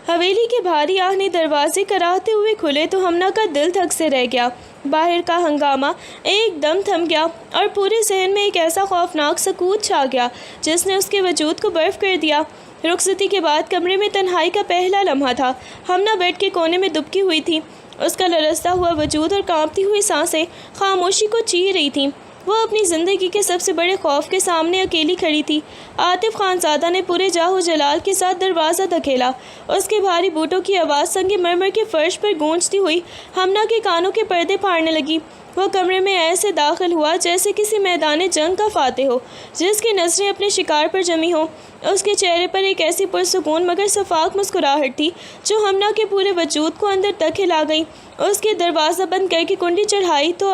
حویلی کے بھاری آہنے دروازے کراہتے ہوئے کھلے تو ہمنا کا دل دھک سے رہ گیا۔ باہر کا ہنگامہ ایک دم تھم گیا اور پورے ذہن میں ایک ایسا خوفناک سکوت چھا گیا جس نے اس کے وجود کو برف کر دیا۔ رخصتی کے بعد کمرے میں تنہائی کا پہلا لمحہ تھا۔ ہمنا بیڈ کے کونے میں دبکی ہوئی تھی۔ اس کا لرزتا ہوا وجود اور کانپتی ہوئی سانسیں خاموشی کو چیر رہی تھیں۔ وہ اپنی زندگی کے سب سے بڑے خوف کے سامنے اکیلی کھڑی تھی۔ عاطف خانزادہ نے پورے جاہ و جلال کے ساتھ دروازہ دھکیلا۔ اس کے بھاری بوٹوں کی آواز سنگ مرمر کے فرش پر گونجتی ہوئی ہمنا کے کانوں کے پردے پھاڑنے لگی۔ وہ کمرے میں ایسے داخل ہوا جیسے کسی میدان جنگ کا فاتح ہو جس کی نظریں اپنے شکار پر جمی ہوں۔ اس کے چہرے پر ایک ایسی پرسکون مگر شفاف مسکراہٹ تھی جو ہمنا کے پورے وجود کو اندر تک ہلا گئی۔ اس کے دروازہ بند کر کے کنڈی چڑھائی تو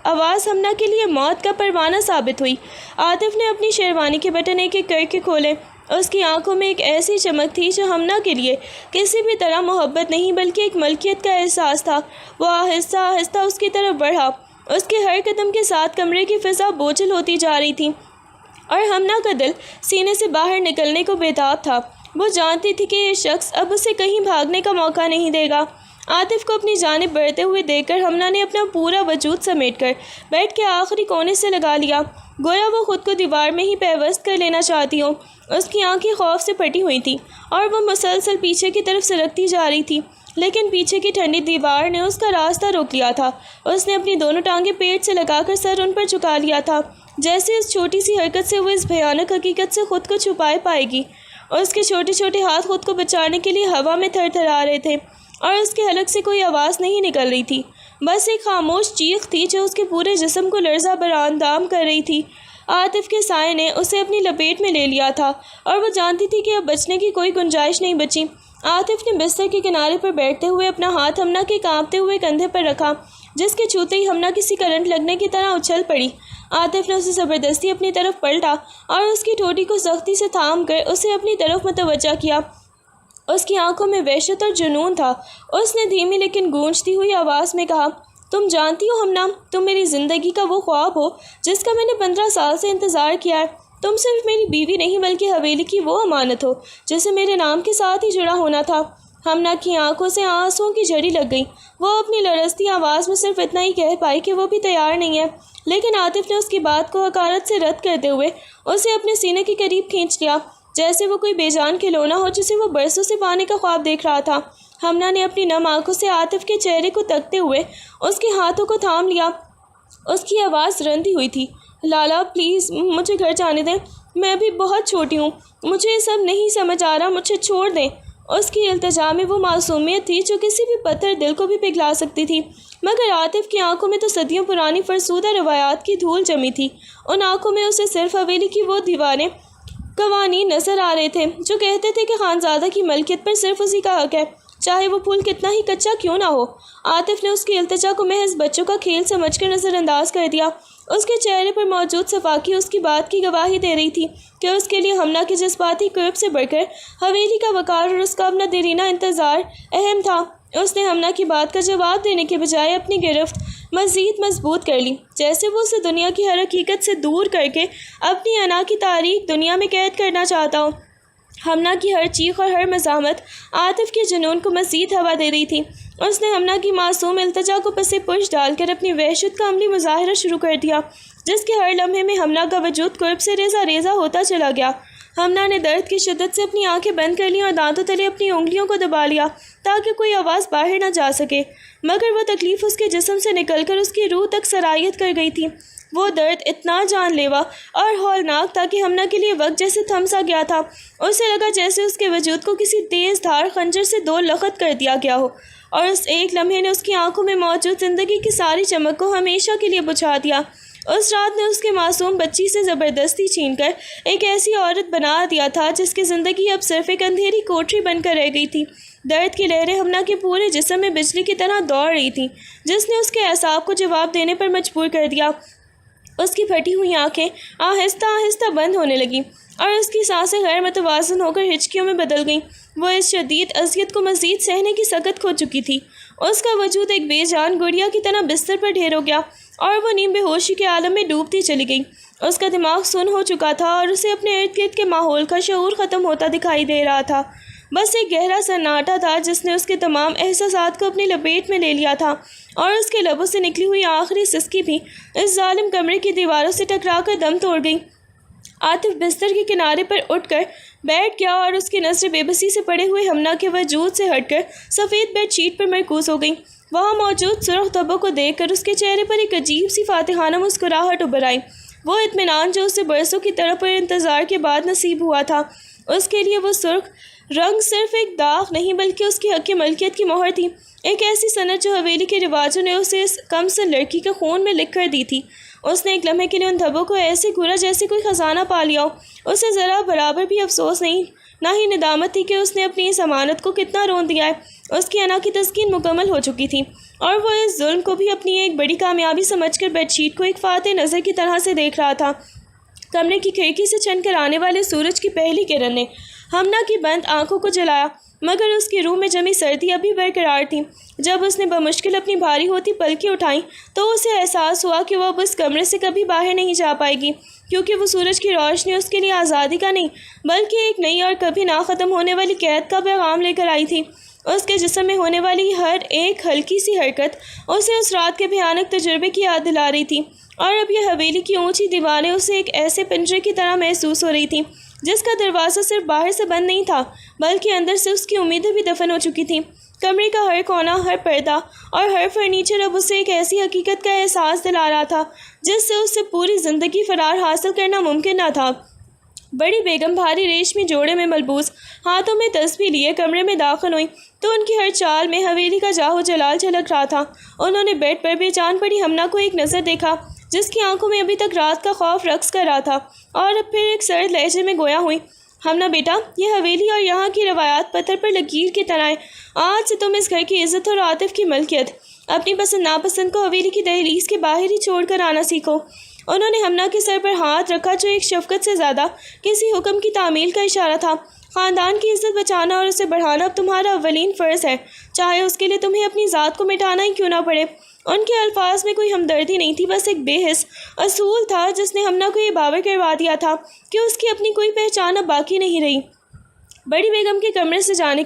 آواز ہمنا کے لیے موت کا پروانہ ثابت ہوئی۔ عاطف نے اپنی شیروانی کے بٹن ایک ایک کر کے کھولے۔ اس کی آنکھوں میں ایک ایسی چمک تھی جو ہمنا کے لیے کسی بھی طرح محبت نہیں بلکہ ایک ملکیت کا احساس تھا۔ وہ آہستہ آہستہ اس کی طرف بڑھا۔ اس کے ہر قدم کے ساتھ کمرے کی فضا بوجھل ہوتی جا رہی تھی اور ہمنا کا دل سینے سے باہر نکلنے کو بےتاب تھا۔ وہ جانتی تھی کہ یہ شخص اب اسے کہیں بھاگنے کا موقع نہیں دے گا۔ عاطف کو اپنی جانب بڑھتے ہوئے دیکھ کر ہمنا نے اپنا پورا وجود سمیٹ کر بیڈ کے آخری کونے سے لگا لیا، گویا وہ خود کو دیوار میں ہی پیوست کر لینا چاہتی ہو۔ اس کی آنکھیں خوف سے پھٹی ہوئی تھیں اور وہ مسلسل پیچھے کی طرف سرکتی جا رہی تھی، لیکن پیچھے کی ٹھنڈی دیوار نے اس کا راستہ روک لیا تھا۔ اس نے اپنی دونوں ٹانگیں پیٹ سے لگا کر سر ان پر جھکا لیا تھا، جیسے اس چھوٹی سی حرکت سے وہ اس بھیانک حقیقت سے خود کو چھپائے پائے گی۔ اس کے چھوٹے چھوٹے ہاتھ خود کو بچانے کے لیے ہوا میں تھر تھرا رہے تھے اور اس کے حلق سے کوئی آواز نہیں نکل رہی تھی، بس ایک خاموش چیخ تھی جو اس کے پورے جسم کو لرزہ بر اندام کر رہی تھی۔ عاطف کے سائے نے اسے اپنی لپیٹ میں لے لیا تھا اور وہ جانتی تھی کہ اب بچنے کی کوئی گنجائش نہیں بچی۔ عاطف نے بستر کے کنارے پر بیٹھتے ہوئے اپنا ہاتھ ہمنا کے کانپتے ہوئے کندھے پر رکھا، جس کے چھوتے ہی ہمنا کسی کرنٹ لگنے کی طرح اچھل پڑی۔ عاطف نے اسے زبردستی اپنی طرف پلٹا اور اس کی ٹھوٹی کو سختی سے تھام کر اسے اپنی طرف متوجہ کیا۔ اس کی آنکھوں میں وحشت اور جنون تھا۔ اس نے دھیمی لیکن گونجتی ہوئی آواز میں کہا، تم جانتی ہو ہمنا، تم میری زندگی کا وہ خواب ہو جس کا میں نے 15 سال سے انتظار کیا ہے۔ تم صرف میری بیوی نہیں بلکہ حویلی کی وہ امانت ہو جسے میرے نام کے ساتھ ہی جڑا ہونا تھا۔ ہمنا کی آنکھوں سے آنسوؤں کی جھڑی لگ گئی۔ وہ اپنی لرزتی آواز میں صرف اتنا ہی کہہ پائی کہ وہ بھی تیار نہیں ہے، لیکن عاطف نے اس کی بات کو حقارت سے رد کرتے ہوئے اسے اپنے سینے کے قریب کھینچ لیا، جیسے وہ کوئی بے جان کھلونا ہو جسے وہ برسوں سے پانے کا خواب دیکھ رہا تھا۔ ہمنا نے اپنی نم آنکھوں سے عاطف کے چہرے کو تکتے ہوئے اس کے ہاتھوں کو تھام لیا۔ اس کی آواز رندی ہوئی تھی، لالا پلیز مجھے گھر جانے دیں، میں ابھی بہت چھوٹی ہوں، مجھے یہ سب نہیں سمجھ آ رہا، مجھے چھوڑ دیں۔ اس کی التجا میں وہ معصومیت تھی جو کسی بھی پتھر دل کو بھی پگھلا سکتی تھی، مگر عاطف کی آنکھوں میں تو صدیوں پرانی فرسودہ روایات کی دھول جمی تھی۔ ان آنکھوں میں اسے صرف حویلی کی وہ دیواریں قوانین نظر آ رہے تھے جو کہتے تھے کہ خانزادہ کی ملکیت پر صرف اسی کا حق ہے، چاہے وہ پھول کتنا ہی کچا کیوں نہ ہو۔ عاطف نے اس کی التجا کو محض بچوں کا کھیل سمجھ کر نظر انداز کر دیا۔ اس کے چہرے پر موجود صفاقی اس کی بات کی گواہی دے رہی تھی کہ اس کے لیے ہمنا کے جذباتی قرب سے بڑھ کر حویلی کا وقار اور اس کا اپنا دیرینہ انتظار اہم تھا۔ اس نے ہمنا کی بات کا جواب دینے کے بجائے اپنی گرفت مزید مضبوط کر لی، جیسے وہ اسے دنیا کی ہر حقیقت سے دور کر کے اپنی انا کی تاریک دنیا میں قید کرنا چاہتا ہو۔ ہمنا کی ہر چیخ اور ہر مزاحمت عاطف کے جنون کو مزید ہوا دے رہی تھی۔ اس نے ہمنا کی معصوم التجا کو پس پش ڈال کر اپنی وحشت کا عملی مظاہرہ شروع کر دیا، جس کے ہر لمحے میں ہمنا کا وجود قرب سے ریزہ ریزہ ہوتا چلا گیا۔ ہمنا نے درد کی شدت سے اپنی آنکھیں بند کر لیں اور دانتوں تلے اپنی انگلیوں کو دبا لیا تاکہ کوئی آواز باہر نہ جا سکے، مگر وہ تکلیف اس کے جسم سے نکل کر اس کی روح تک سرایت کر گئی تھی۔ وہ درد اتنا جان لیوا اور ہولناک تھا کہ ہمنا کے لیے وقت جیسے تھم سا گیا تھا۔ اسے لگا جیسے اس کے وجود کو کسی تیز دھار خنجر سے دو لخت کر دیا گیا ہو، اور اس ایک لمحے نے اس کی آنکھوں میں موجود زندگی کی ساری چمک کو ہمیشہ کے لیے بجھا دیا۔ اس رات نے اس کے معصوم بچی سے زبردستی چھین کر ایک ایسی عورت بنا دیا تھا جس کی زندگی اب صرف ایک اندھیری کوٹری بن کر رہ گئی تھی۔ درد کی لہریں ہمنا کے پورے جسم میں بجلی کی طرح دوڑ رہی تھیں، جس نے اس کے اعصاب کو جواب دینے پر مجبور کر دیا۔ اس کی پھٹی ہوئی آنکھیں آہستہ آہستہ بند ہونے لگیں اور اس کی سانسیں غیر متوازن ہو کر ہچکیوں میں بدل گئیں۔ وہ اس شدید اذیت کو مزید سہنے کی سکت کھو چکی تھی۔ اس کا وجود ایک بے جان گڑیا کی طرح بستر پر ڈھیر ہو گیا اور وہ نیم بے ہوشی کے عالم میں ڈوبتی چلی گئی۔ اس کا دماغ سن ہو چکا تھا اور اسے اپنے ارد گرد کے ماحول کا شعور ختم ہوتا دکھائی دے رہا تھا۔ بس ایک گہرا سناٹا تھا جس نے اس کے تمام احساسات کو اپنی لپیٹ میں لے لیا تھا، اور اس کے لبوں سے نکلی ہوئی آخری سسکی بھی اس ظالم کمرے کی دیواروں سے ٹکرا کر دم توڑ گئی۔ عاطف بستر کے کنارے پر اٹھ کر بیٹھ گیا اور اس کی نظریں بے بسی سے پڑے ہوئے ہمنا کے وجود سے ہٹ کر سفید بیڈ شیٹ پر مرکوز ہو گئیں۔ وہاں موجود سرخ دھبوں کو دیکھ کر اس کے چہرے پر ایک عجیب سی فاتحانہ مسکراہٹ ابھر آئی۔ وہ اطمینان جو اسے برسوں کی طرف پر انتظار کے بعد نصیب ہوا تھا، اس کے لیے وہ سرخ رنگ صرف ایک داغ نہیں بلکہ اس کی حق ملکیت کی مہر تھی، ایک ایسی صنعت جو حویلی کے رواجوں نے اسے اس کم سن لڑکی کے خون میں لکھ کر دی تھی۔ اس نے ایک لمحے کے لیے ان دھبوں کو ایسے گھورا جیسے کوئی خزانہ پا لیا ہو۔ اسے ذرا برابر بھی افسوس نہیں، نہ ہی ندامت تھی کہ اس نے اپنی اس امانت کو کتنا رون دیا ہے۔ اس کی انا کی تسکین مکمل ہو چکی تھی، اور وہ اس ظلم کو بھی اپنی ایک بڑی کامیابی سمجھ کر بیڈ شیٹ کو ایک فاتح نظر کی طرح سے دیکھ رہا تھا۔ کمرے کی کھڑکی سے چھن کر آنے والے سورج کی پہلی کرن نے ہمنا کی بند آنکھوں کو جلایا، مگر اس کی روح میں جمی سردی ابھی برقرار تھی۔ جب اس نے بمشکل اپنی بھاری ہوتی پلکیں اٹھائیں تو اسے احساس ہوا کہ وہ اب اس کمرے سے کبھی باہر نہیں جا پائے گی، کیونکہ وہ سورج کی روشنی اس کے لیے آزادی کا نہیں بلکہ ایک نئی اور کبھی نہ ختم ہونے والی قید کا پیغام لے کر آئی تھی۔ اس کے جسم میں ہونے والی ہر ایک ہلکی سی حرکت اسے اس رات کے بھیانک تجربے کی یاد دلا رہی تھی، اور اب یہ حویلی کی اونچی دیواریں اسے ایک ایسے پنجرے کی طرح محسوس ہو رہی تھیں جس کا دروازہ صرف باہر سے بند نہیں تھا بلکہ اندر سے اس کی امیدیں بھی دفن ہو چکی تھیں۔ کمرے کا ہر کونا، ہر پردہ اور ہر فرنیچر اب اسے ایک ایسی حقیقت کا احساس دلا رہا تھا جس سے اسے پوری زندگی فرار حاصل کرنا ممکن نہ تھا۔ بڑی بیگم بھاری ریشمی جوڑے میں ملبوس، ہاتھوں میں تسبیح لیے کمرے میں داخل ہوئیں تو ان کی ہر چال میں حویلی کا جاہ و جلال جھلک رہا تھا۔ انہوں نے بیڈ پر بے جان پڑی ہمنا کو ایک نظر دیکھا جس کی آنکھوں میں ابھی تک رات کا خوف رقص کر رہا تھا، اور اب پھر ایک سرد لہجے میں گویا ہوئی، ہمنا بیٹا، یہ حویلی اور یہاں کی روایات پتھر پر لکیر کی طرح ہیں۔ آج سے تم اس گھر کی عزت اور عاطف کی ملکیت، اپنی پسند ناپسند کو حویلی کی دہلیز کے باہر ہی چھوڑ کر آنا سیکھو۔ انہوں نے ہمنا کے سر پر ہاتھ رکھا جو ایک شفقت سے زیادہ کسی حکم کی تعمیل کا اشارہ تھا۔ خاندان کی عزت بچانا اور اسے بڑھانا اب تمہارا اولین فرض ہے، چاہے اس کے لیے تمہیں اپنی ذات کو مٹانا ہی کیوں نہ پڑے۔ ان کے الفاظ میں کوئی ہمدردی نہیں تھی، بس ایک بے حس اصول تھا جس نے ہمنا کو یہ باور کروا دیا تھا کہ اس کی اپنی کوئی پہچان اب باقی نہیں رہی۔ بڑی بیگم کے کمرے سے جانے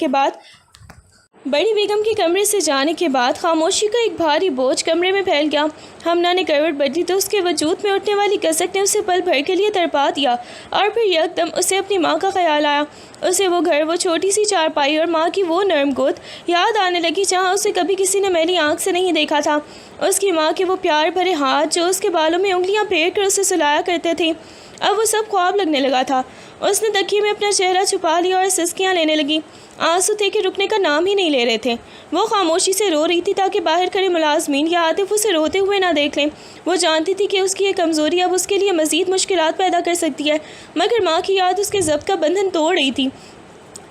کے بعد خاموشی کا ایک بھاری بوجھ کمرے میں پھیل گیا۔ ہمنا نے کروٹ بدلی تو اس کے وجود میں اٹھنے والی کسک نے اسے پل بھر کے لیے تڑپا دیا، اور پھر یکدم اسے اپنی ماں کا خیال آیا۔ اسے وہ گھر، وہ چھوٹی سی چارپائی اور ماں کی وہ نرم گود یاد آنے لگی جہاں اسے کبھی کسی نے میلی آنکھ سے نہیں دیکھا تھا۔ اس کی ماں کے وہ پیار بھرے ہاتھ جو اس کے بالوں میں انگلیاں پھیر کر اسے سلایا کرتے تھے، اب وہ سب خواب لگنے لگا تھا۔ اس نے تکیے میں اپنا چہرہ چھپا لیا اور سسکیاں لینے لگی۔ آنسو تھے کہ رکنے کا نام ہی نہیں لے رہے تھے۔ وہ خاموشی سے رو رہی تھی تاکہ باہر کھڑے ملازمین یا عاطف اسے روتے ہوئے نہ دیکھ لیں۔ وہ جانتی تھی کہ اس کی یہ کمزوری اب اس کے لیے مزید مشکلات پیدا کر سکتی ہے، مگر ماں کی یاد اس کے ضبط کا بندھن توڑ رہی تھی۔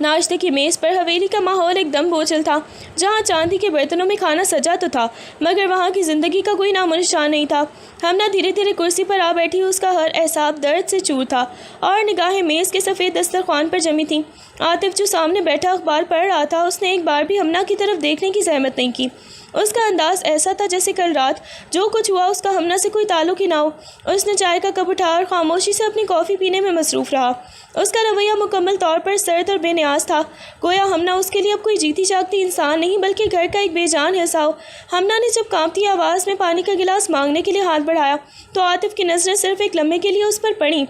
ناشتے کی میز پر حویلی کا ماحول ایک دم بوجھل تھا، جہاں چاندی کے برتنوں میں کھانا سجا تو تھا مگر وہاں کی زندگی کا کوئی نام و نشان نہیں تھا۔ ہمنا دھیرے دھیرے کرسی پر آ بیٹھی، اس کا ہر اعصاب درد سے چور تھا اور نگاہیں میز کے سفید دسترخوان پر جمی تھیں۔ عاطف جو سامنے بیٹھا اخبار پڑھ رہا تھا، اس نے ایک بار بھی ہمنا کی طرف دیکھنے کی زحمت نہیں کی۔ اس کا انداز ایسا تھا جیسے کل رات جو کچھ ہوا اس کا ہمنا سے کوئی تعلق ہی نہ ہو۔ اس نے چائے کا کپ اٹھایا اور خاموشی سے اپنی کافی پینے میں مصروف رہا۔ اس کا رویہ مکمل طور پر سرد اور بے نیاز تھا، گویا ہمنا اس کے لیے اب کوئی جیتی جاگتی انسان نہیں بلکہ گھر کا ایک بے جان حصہ ہو۔ ہمنا نے جب کانپتی آواز میں پانی کا گلاس مانگنے کے لیے ہاتھ بڑھایا تو عاطف کی نظریں صرف ایک لمحے کے لیے اس پر پڑیں،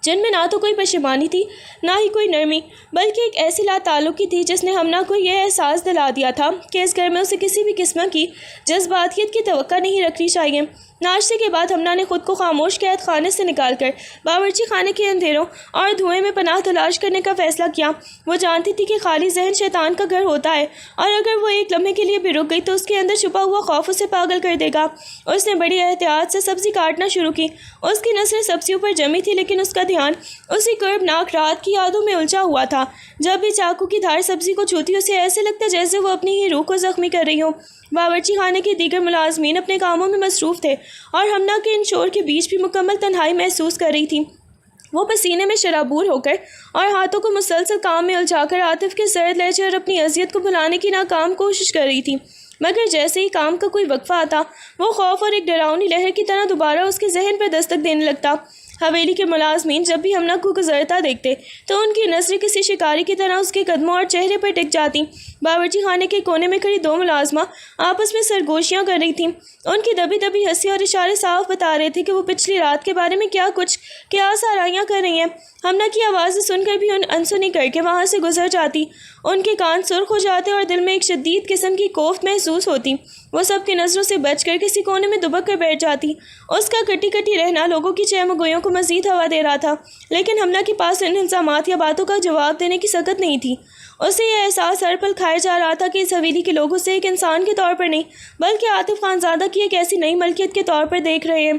جن میں نہ تو کوئی پشیمانی تھی نہ ہی کوئی نرمی، بلکہ ایک ایسی لا تعلقی تھی جس نے ہمنا کو یہ احساس دلا دیا تھا کہ اس گھر میں اسے کسی بھی قسم کی جذباتیت کی توقع نہیں رکھنی چاہیے۔ ناشتے کے بعد ہمنا نے خود کو خاموش قید خانے سے نکال کر باورچی خانے کے اندھیروں اور دھوئیں میں پناہ تلاش کرنے کا فیصلہ کیا۔ وہ جانتی تھی کہ خالی ذہن شیطان کا گھر ہوتا ہے، اور اگر وہ ایک لمحے کے لیے بھی رک گئی تو اس کے اندر چھپا ہوا خوف اسے پاگل کر دے گا۔ اس نے بڑی احتیاط سے سبزی کاٹنا شروع کی۔ اس کی نظریں سبزیوں پر جمی تھی، لیکن اس کا دھیان اسی کربناک رات کی یادوں میں الجھا ہوا تھا۔ جب بھی چاقو کی دھار سبزی کو چھوتی، اسے ایسے لگتا جیسے وہ اپنی ہی روح کو زخمی کر رہی ہو۔ باورچی خانے کے دیگر ملازمین اپنے کاموں میں مصروف تھے اور ہمنا کے ان شور کے بیچ بھی مکمل تنہائی محسوس کر رہی تھی۔ وہ پسینے میں شرابور ہو کر اور ہاتھوں کو مسلسل کام میں الجھا کر عاطف کے سرد لہجے اور اپنی اذیت کو بھلانے کی ناکام کوشش کر رہی تھی، مگر جیسے ہی کام کا کوئی وقفہ آتا، وہ خوف اور ایک ڈراؤنی لہر کی طرح دوبارہ اس کے ذہن پر دستک دینے لگتا۔ حویلی کے ملازمین جب بھی ہمنا کو گزرتا دیکھتے تو ان کی نظریں کسی شکاری کی طرح اس کے قدموں اور چہرے پر ٹک جاتی۔ باورچی خانے کے کونے میں کھڑی دو ملازمہ آپس میں سرگوشیاں کر رہی تھیں۔ ان کی دبی دبی ہنسی اور اشارے صاف بتا رہے تھے کہ وہ پچھلی رات کے بارے میں کیا آرائیاں کر رہی ہیں۔ ہمنا کی آوازیں سن کر بھی ان انسنی کر کے وہاں سے گزر جاتی۔ ان کے کان سرخ ہو جاتے اور دل میں ایک شدید قسم کی کوفت محسوس ہوتی۔ وہ سب کی نظروں سے بچ کر کسی کونے میں دبک کر بیٹھ جاتی۔ اس کا کٹی کٹی رہنا لوگوں کی چہمگوئیوں کو مزید ہوا دے رہا تھا، لیکن ہمنا کے پاس ان الزامات یا باتوں کا جواب دینے کی سکت نہیں تھی۔ اسے یہ احساس ہر پل کھائے جا رہا تھا کہ اس حویلی کے لوگ اسے ایک انسان کے طور پر نہیں بلکہ عاطف خانزادہ کی ایک ایسی نئی ملکیت کے طور پر دیکھ رہے ہیں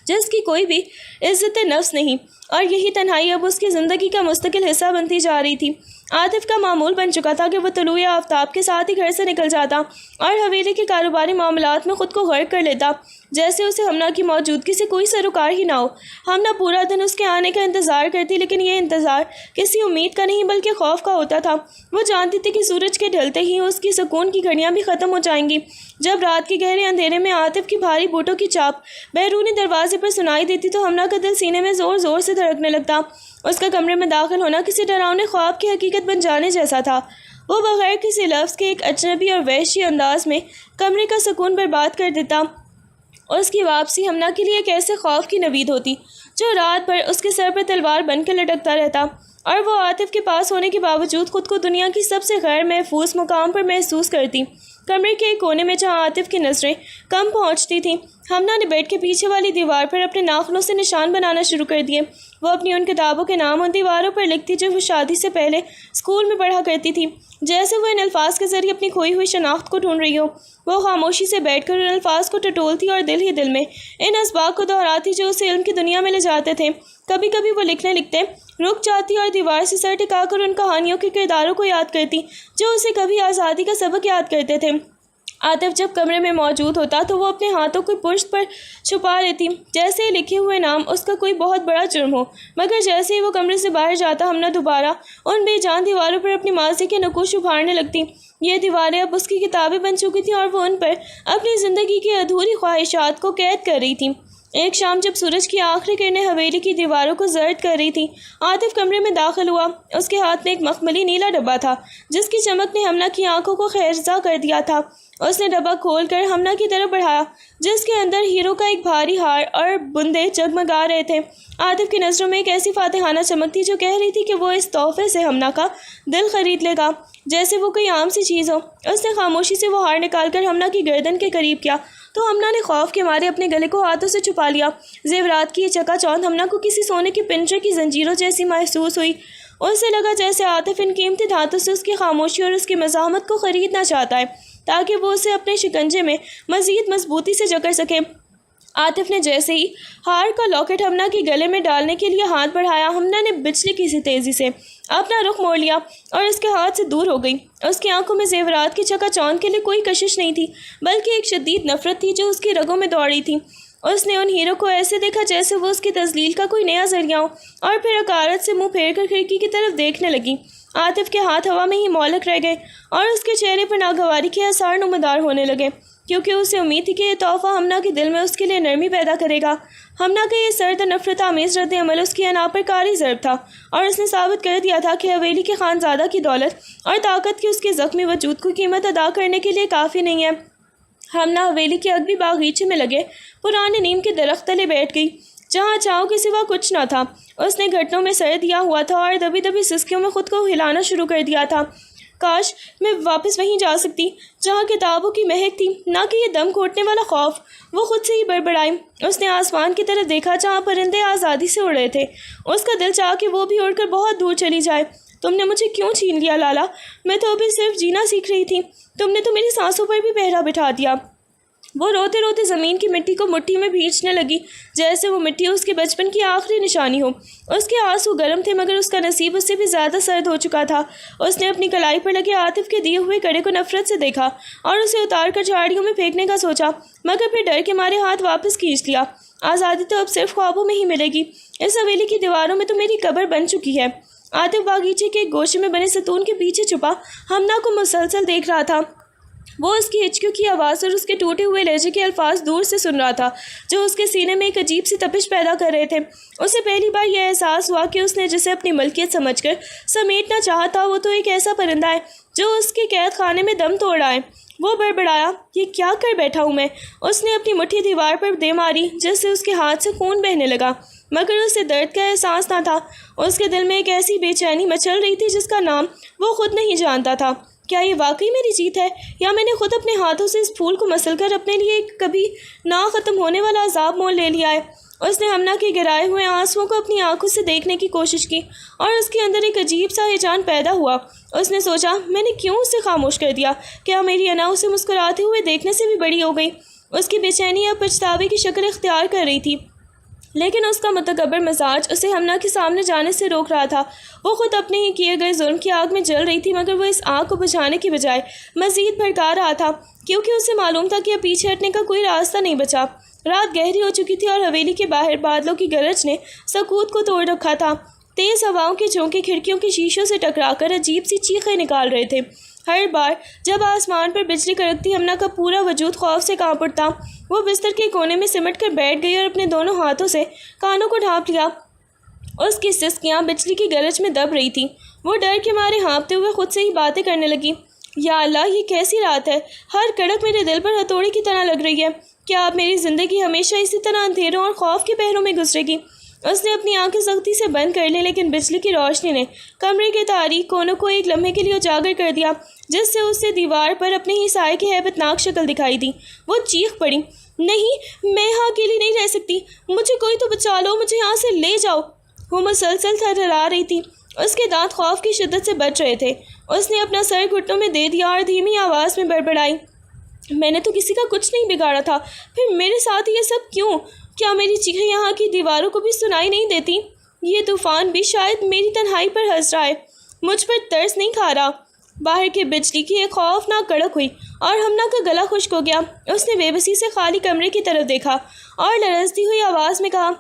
جس کی کوئی بھی عزت نفس نہیں، اور یہی تنہائی اب اس کی زندگی کا مستقل حصہ بنتی جا رہی تھی۔ عاطف کا معمول بن چکا تھا کہ وہ طلوع آفتاب کے ساتھ ہی گھر سے نکل جاتا اور حویلی کے کاروباری معاملات میں خود کو غرق کر لیتا، جیسے اسے ہمنا کی موجودگی سے کوئی سروکار ہی نہ ہو۔ ہمنا پورا دن اس کے آنے کا انتظار کرتی، لیکن یہ انتظار کسی امید کا نہیں بلکہ خوف کا ہوتا تھا۔ وہ جانتی تھی کہ سورج کے ڈھلتے ہی اس کی سکون کی گھڑیاں بھی ختم ہو جائیں گی۔ جب رات کے گہرے اندھیرے میں عاطف کی بھاری بوٹوں کی چاپ بیرونی دروازے پر سنائی دیتی تو ہمنا کا دل سینے میں زور زور سے دھڑکنے لگتا۔ اس کا کمرے میں داخل ہونا کسی ڈراؤنے خواب کی حقیقت بن جانے جیسا تھا۔ وہ بغیر کسی لفظ کے ایک اجنبی اور وحشی انداز میں کمرے کا سکون برباد کر دیتا۔ اس کی واپسی ہمنا کے لیے ایک ایسے خوف کی نوید ہوتی جو رات بھر اس کے سر پر تلوار بن کر لٹکتا رہتا، اور وہ عاطف کے پاس ہونے کے باوجود خود کو دنیا کی سب سے غیر محفوظ مقام پر محسوس کرتی۔ کمرے کے ایک کونے میں جہاں عاطف کی نظریں کم پہنچتی تھیں، ہمنا نے بیڈ کے پیچھے والی دیوار پر اپنے ناخنوں سے نشان بنانا شروع کر دیے۔ وہ اپنی ان کتابوں کے نام ان دیواروں پر لکھتی جو وہ شادی سے پہلے اسکول میں پڑھا کرتی تھی، جیسے وہ ان الفاظ کے ذریعے اپنی کھوئی ہوئی شناخت کو ڈھونڈ رہی ہو۔ وہ خاموشی سے بیٹھ کر ان الفاظ کو ٹٹولتی اور دل ہی دل میں ان اسباق کو دہراتی جو اسے علم کی دنیا میں لے جاتے تھے۔ کبھی کبھی وہ لکھتے رک جاتی اور دیوار سے سر ٹکا کر ان کہانیوں کے کرداروں کو یاد کرتی جو اسے کبھی آزادی کا سبق یاد کرتے تھے۔ عاطف جب کمرے میں موجود ہوتا تو وہ اپنے ہاتھوں کو پشت پر چھپا لیتی، جیسے لکھے ہوئے نام اس کا کوئی بہت بڑا جرم ہو، مگر جیسے ہی وہ کمرے سے باہر جاتا ہمنا دوبارہ ان بے جان دیواروں پر اپنی ماضی کے نقوش ابھارنے لگتی۔ یہ دیواریں اب اس کی کتابیں بن چکی تھیں اور وہ ان پر اپنی زندگی کی ادھوری خواہشات کو قید کر رہی تھی۔ ایک شام جب سورج کی آخری کرنیں حویلی کی دیواروں کو زرد کر رہی تھی، عاطف کمرے میں داخل ہوا۔ اس کے ہاتھ میں ایک مخملی نیلا ڈبہ تھا جس کی چمک نے ہمنا کی آنکھوں کو خیرزا کر دیا تھا۔ اس نے ڈبہ کھول کر ہمنا کی طرف بڑھایا جس کے اندر ہیرو کا ایک بھاری ہار اور بندے جگمگا رہے تھے۔ عاطف کی نظروں میں ایک ایسی فاتحانہ چمک تھی جو کہہ رہی تھی کہ وہ اس تحفے سے ہمنا کا دل خرید لے گا جیسے وہ کوئی عام سی چیز ہو۔ اس نے خاموشی سے وہ ہار نکال کر ہمنا کی گردن کے قریب کیا تو ہمنا نے خوف کے مارے اپنے گلے کو ہاتھوں سے چھپا لیا۔ زیورات کی یہ چکا چوندھ ہمنا کو کسی سونے کے پنجرے کی زنجیروں جیسی محسوس ہوئی۔ اسے لگا جیسے عاطف ان قیمتی دھاتوں سے اس کی خاموشی اور اس کی مزاحمت کو خریدنا چاہتا ہے تاکہ وہ اسے اپنے شکنجے میں مزید مضبوطی سے جکڑ سکے۔ عاطف نے جیسے ہی ہار کا لاکٹ ہمنا کے گلے میں ڈالنے کے لیے ہاتھ بڑھایا، ہمنا نے بجلی کی سی تیزی سے اپنا رخ موڑ لیا اور اس کے ہاتھ سے دور ہو گئی۔ اس کی آنکھوں میں زیورات کی چکا چوندھ کے لیے کوئی کشش نہیں تھی بلکہ ایک شدید نفرت تھی جو اس کی رگوں میں دوڑ رہی تھی۔ اس نے ان ہیرو کو ایسے دیکھا جیسے وہ اس کی تذلیل کا کوئی نیا ذریعہ ہو، اور پھر حقارت سے منہ پھیر کر کھڑکی کی طرف دیکھنے لگی۔ عاطف کے ہاتھ ہوا میں ہی معلق رہ گئے اور اس کے چہرے پر ناگواری کے آثار نمودار ہونے لگے، کیونکہ اسے امید تھی کہ یہ تحفہ ہمنا کے دل میں اس کے لیے نرمی پیدا کرے گا۔ ہمنا کا یہ سرد و نفرت آمیز رد عمل اس کی انا پر کاری ضرب تھا، اور اس نے ثابت کر دیا تھا کہ حویلی کے خانزادہ کی دولت اور طاقت کی اس کے زخمی وجود کو قیمت ادا کرنے کے لیے کافی نہیں ہے۔ ہمنا حویلی کے اگبی باغیچے میں لگے پرانے نیم کے درخت تلے بیٹھ گئی جہاں چھاؤں کے سوا کچھ نہ تھا۔ اس نے گھٹنوں میں سر دیا ہوا تھا اور دبی دبی سسکیوں میں خود کو ہلانا شروع کر دیا تھا۔ کاش میں واپس وہیں جا سکتی جہاں کتابوں کی مہک تھی، نہ کہ یہ دم گھوٹنے والا خوف۔ وہ خود سے ہی بڑبڑائی۔ اس نے آسمان کی طرف دیکھا جہاں پرندے آزادی سے اڑ رہے تھے۔ اس کا دل چاہا کہ وہ بھی اڑ کر بہت دور چلی جائے۔ تم نے مجھے کیوں چھین لیا لالا؟ میں تو ابھی صرف جینا سیکھ رہی تھی، تم نے تو میری سانسوں پر بھی پہرا بٹھا دیا۔ وہ روتے روتے زمین کی مٹی کو مٹھی میں بھینچنے لگی جیسے وہ مٹی اس کے بچپن کی آخری نشانی ہو۔ اس کے آنسو گرم تھے مگر اس کا نصیب اس سے بھی زیادہ سرد ہو چکا تھا۔ اس نے اپنی کلائی پر لگے عاطف کے دیے ہوئے کڑے کو نفرت سے دیکھا اور اسے اتار کر جھاڑیوں میں پھینکنے کا سوچا، مگر پھر ڈر کے مارے ہاتھ واپس کھینچ لیا۔ آزادی تو اب صرف خوابوں میں ہی ملے گی، اس حویلی کی دیواروں میں تو میری قبر بن چکی ہے۔ عاطف باغیچے کے ایک گوشے میں بنے ستون کے پیچھے چھپا ہمنا کو مسلسل دیکھ رہا تھا۔ وہ اس کی ہچکیوں کی آواز اور اس کے ٹوٹے ہوئے لہجے کے الفاظ دور سے سن رہا تھا جو اس کے سینے میں ایک عجیب سی تپش پیدا کر رہے تھے۔ اسے پہلی بار یہ احساس ہوا کہ اس نے جسے اپنی ملکیت سمجھ کر سمیٹنا چاہا تھا وہ تو ایک ایسا پرندہ ہے جو اس کے قید خانے میں دم توڑ رہا ہے۔ وہ بڑبڑایا، یہ کیا کر بیٹھا ہوں میں؟ اس نے اپنی مٹھی دیوار پر دے ماری جس سے اس کے ہاتھ سے خون بہنے لگا، مگر اسے درد کا احساس نہ تھا۔ اس کے دل میں ایک ایسی بے چینی مچل رہی تھی جس کا نام وہ خود نہیں جانتا تھا۔ کیا یہ واقعی میری جیت ہے، یا میں نے خود اپنے ہاتھوں سے اس پھول کو مسل کر اپنے لیے ایک کبھی نہ ختم ہونے والا عذاب مول لے لیا ہے؟ اس نے ہمنا کے گرائے ہوئے آنسوؤں کو اپنی آنکھوں سے دیکھنے کی کوشش کی اور اس کے اندر ایک عجیب سا ہیجان پیدا ہوا۔ اس نے سوچا، میں نے کیوں اسے خاموش کر دیا؟ کیا میری انا اسے مسکراتے ہوئے دیکھنے سے بھی بڑی ہو گئی؟ اس کی بے چینی اب پچھتاوے کی شکل اختیار کر رہی تھی، لیکن اس کا متکبر مزاج اسے ہمنا کے سامنے جانے سے روک رہا تھا۔ وہ خود اپنے ہی کیے گئے ظلم کی آگ میں جل رہی تھی، مگر وہ اس آگ کو بجھانے کی بجائے مزید بھڑکا رہا تھا، کیونکہ اسے معلوم تھا کہ اب پیچھے ہٹنے کا کوئی راستہ نہیں بچا۔ رات گہری ہو چکی تھی اور حویلی کے باہر بادلوں کی گرج نے سکوت کو توڑ رکھا تھا۔ تیز ہواؤں کے جھونکے کھڑکیوں کے شیشوں سے ٹکرا کر عجیب سی چیخیں نکال رہے تھے۔ ہر بار جب آسمان پر بجلی کڑکتی ہمنا کا پورا وجود خوف سے کانپ اٹھتا۔ وہ بستر کے کونے میں سمٹ کر بیٹھ گئی اور اپنے دونوں ہاتھوں سے کانوں کو ڈھانپ لیا۔ اس کی سسکیاں بجلی کی گرج میں دب رہی تھیں۔ وہ ڈر کے مارے ہانپتے ہوئے خود سے ہی باتیں کرنے لگی۔ یا اللہ، یہ کیسی رات ہے! ہر کڑک میرے دل پر ہتھوڑے کی طرح لگ رہی ہے۔ کیا اب میری زندگی ہمیشہ اسی طرح اندھیروں اور خوف کے پہروں میں گزرے گی؟ اس نے اپنی آنکھیں سختی سے بند کر لی، لیکن بجلی کی روشنی نے کمرے کے تاریک کونوں کو ایک لمحے کے لیے اجاگر کر دیا، جس سے اسے دیوار پر اپنے ہی سائے کی ہیبت ناک شکل دکھائی دی۔ وہ چیخ پڑی، نہیں، میں یہاں اکیلی نہیں رہ سکتی، مجھے کوئی تو بچا لو، مجھے یہاں سے لے جاؤ۔ وہ مسلسل تھرتھرا رہی تھی، اس کے دانت خوف کی شدت سے بچ رہے تھے۔ اس نے اپنا سر گھٹنوں میں دے دیا اور دھیمی آواز میں بڑبڑائی، میں نے تو کسی کا کچھ نہیں بگاڑا تھا، پھر میرے ساتھ یہ سب کیوں؟ کیا میری چیخیں یہاں کی دیواروں کو بھی سنائی نہیں دیتی؟ یہ طوفان بھی شاید میری تنہائی پر ہنس رہا ہے، مجھ پر ترس نہیں کھا رہا۔ باہر کی بجلی کی ایک خوفناک کڑک ہوئی اور ہمنا کا گلا خشک ہو گیا۔ اس نے بے بسی سے خالی کمرے کی طرف دیکھا اور لرزتی ہوئی آواز میں کہا،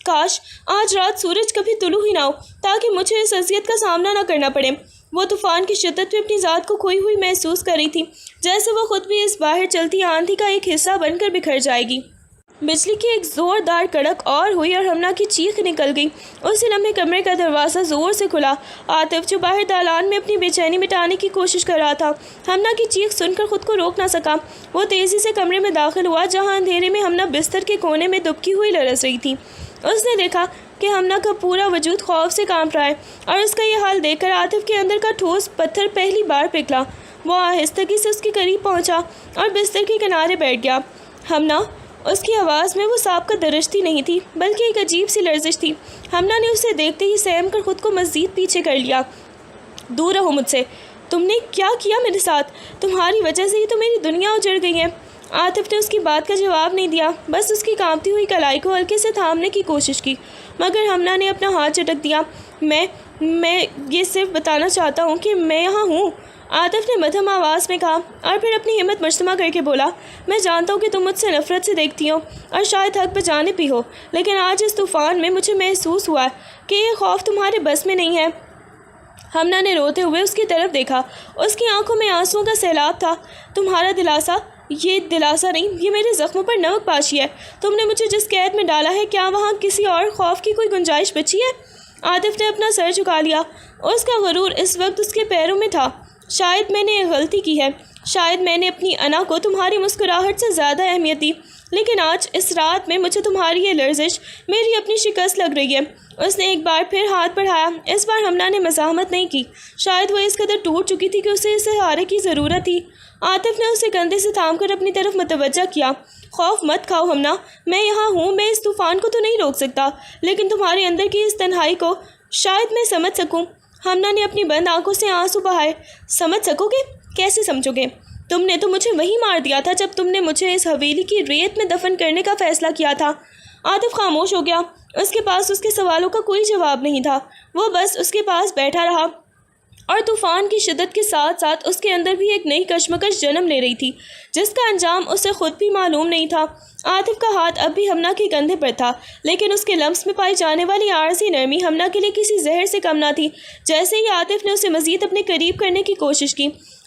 کاش آج رات سورج کبھی طلوع ہی نہ ہو تاکہ مجھے اس اذیت کا سامنا نہ کرنا پڑے۔ وہ طوفان کی شدت میں اپنی ذات کو کھوئی ہوئی محسوس کر رہی تھی، جیسے وہ خود بھی اس باہر چلتی آندھی کا ایک حصہ بن کر بکھر جائے گی۔ بجلی کی ایک زوردار کڑک اور ہوئی اور ہمنا کی چیخ نکل گئی۔ اسی لمحے کمرے کا دروازہ زور سے کھلا۔ عاطف، جو باہر دالان میں اپنی بے چینی مٹانے کی کوشش کر رہا تھا، ہمنا کی چیخ سن کر خود کو روک نہ سکا۔ وہ تیزی سے کمرے میں داخل ہوا جہاں اندھیرے میں ہمنا بستر کے کونے میں دبکی ہوئی لرز رہی تھی۔ اس نے دیکھا کہ ہمنا کا پورا وجود خوف سے کانپ رہا ہے، اور اس کا یہ حال دیکھ کر عاطف کے اندر کا ٹھوس پتھر پہلی بار پگھلا۔ وہ آہستگی سے اس کے قریب پہنچا اور بستر کے کنارے بیٹھ گیا۔ ہمنا، اس کی آواز میں وہ سابقہ درشتی نہیں تھی، بلکہ ایک عجیب سی لرزش تھی۔ ہمنا نے اسے دیکھتے ہی سہم کر خود کو مزید پیچھے کر لیا۔ دور رہو مجھ سے، تم نے کیا کیا میرے ساتھ؟ تمہاری وجہ سے ہی تو میری دنیا اجڑ گئی ہے۔ عاطف نے اس کی بات کا جواب نہیں دیا، بس اس کی کانپتی ہوئی کلائی کو ہلکے سے تھامنے کی کوشش کی، مگر ہمنا نے اپنا ہاتھ جھٹک دیا۔ میں یہ صرف بتانا چاہتا ہوں کہ میں یہاں ہوں، عاطف نے مدھم آواز میں کہا، اور پھر اپنی ہمت مجتمع کر کے بولا، میں جانتا ہوں کہ تم مجھ سے نفرت سے دیکھتی ہو اور شاید حق بجانب بھی ہو، لیکن آج اس طوفان میں مجھے محسوس ہوا کہ یہ خوف تمہارے بس میں نہیں ہے۔ ہمنا نے روتے ہوئے اس کی طرف دیکھا، اس کی آنکھوں میں آنسوؤں کا سیلاب تھا۔ تمہارا دلاسا؟ یہ دلاسا نہیں، یہ میرے زخموں پر نمک پاشی ہے۔ تم نے مجھے جس قید میں ڈالا ہے، کیا وہاں کسی اور خوف کی کوئی گنجائش بچی ہے؟ عاطف نے اپنا سر جھکا لیا۔ اس کا غرور اس وقت اس کے پیروں میں تھا۔ شاید میں نے ایک غلطی کی ہے، شاید میں نے اپنی انا کو تمہاری مسکراہٹ سے زیادہ اہمیت دی، لیکن آج اس رات میں مجھے تمہاری یہ لرزش میری اپنی شکست لگ رہی ہے۔ اس نے ایک بار پھر ہاتھ بڑھایا۔ اس بار ہمنا نے مزاحمت نہیں کی، شاید وہ اس قدر ٹوٹ چکی تھی کہ اسے اس سہارے کی ضرورت تھی۔ عاطف نے اسے کندھے سے تھام کر اپنی طرف متوجہ کیا۔ خوف مت کھاؤ ہمنا، میں یہاں ہوں، میں اس طوفان کو تو نہیں روک سکتا، لیکن تمہارے اندر کی اس تنہائی کو شاید میں سمجھ سکوں۔ ہمنا نے اپنی بند آنکھوں سے آنسو بہائے۔ سمجھ سکو گے؟ کیسے سمجھو گے؟ تم نے تو مجھے وہیں مار دیا تھا جب تم نے مجھے اس حویلی کی ریت میں دفن کرنے کا فیصلہ کیا تھا۔ عاطف خاموش ہو گیا۔ اس کے پاس اس کے سوالوں کا کوئی جواب نہیں تھا۔ وہ بس اس کے پاس بیٹھا رہا، اور طوفان کی شدت کے ساتھ ساتھ اس کے اندر بھی ایک نئی کشمکش جنم لے رہی تھی، جس کا انجام اسے خود بھی معلوم نہیں تھا۔ عاطف کا ہاتھ اب بھی ہمنا کے کندھے پر تھا، لیکن اس کے لمس میں پائی جانے والی عارضی نرمی ہمنا کے لیے کسی زہر سے کم نہ تھی۔ جیسے ہی عاطف نے اسے مزید اپنے قریب کرنے کی کوشش کی،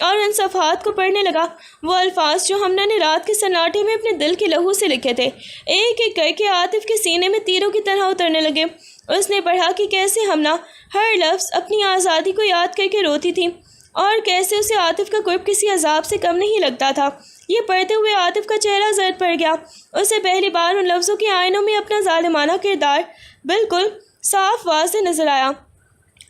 اور ان صفحات کو پڑھنے لگا، وہ الفاظ جو ہمنا نے رات کے سناٹے میں اپنے دل کے لہو سے لکھے تھے ایک ایک کر کے عاطف کے سینے میں تیروں کی طرح اترنے لگے۔ اس نے پڑھا کہ کیسے ہمنا ہر لفظ اپنی آزادی کو یاد کر کے روتی تھی اور کیسے اسے عاطف کا قرب کسی عذاب سے کم نہیں لگتا تھا۔ یہ پڑھتے ہوئے عاطف کا چہرہ زرد پڑ گیا۔ اسے پہلی بار ان لفظوں کے آئینوں میں اپنا ظالمانہ کردار بالکل صاف واضح نظر آیا